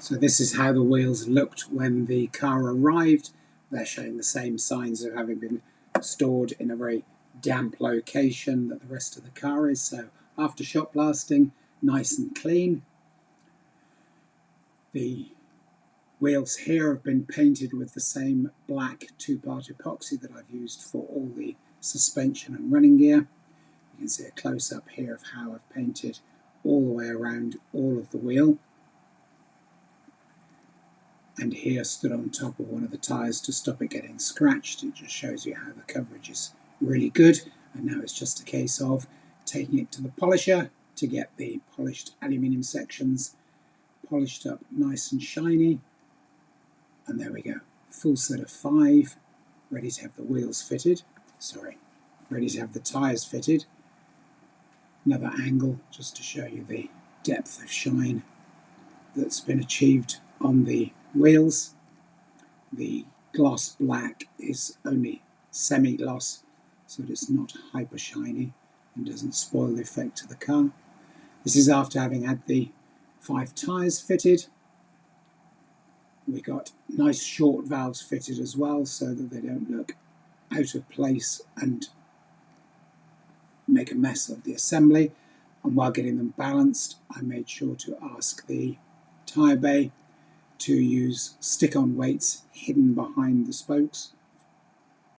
So this is how the wheels looked when the car arrived. They're showing the same signs of having been stored in a very damp location that the rest of the car is. So after shot blasting, nice and clean. The wheels here have been painted with the same black two-part epoxy that I've used for all the suspension and running gear. You can see a close-up here of how I've painted all the way around all of the wheel. And here, stood on top of one of the tyres to stop it getting scratched. It just shows you how the coverage is really good. And now it's just a case of taking it to the polisher to get the polished aluminium sections polished up nice and shiny. And there we go, full set of 5, ready to have the wheels fitted. Ready to have the tyres fitted. Another angle just to show you the depth of shine that's been achieved on the wheels. The gloss black is only semi-gloss, so that it's not hyper shiny and doesn't spoil the effect of the car. This is after having had the 5 tyres fitted. We got nice short valves fitted as well, so that they don't look out of place and make a mess of the assembly. And while getting them balanced, I made sure to ask the tyre bay to use stick-on weights hidden behind the spokes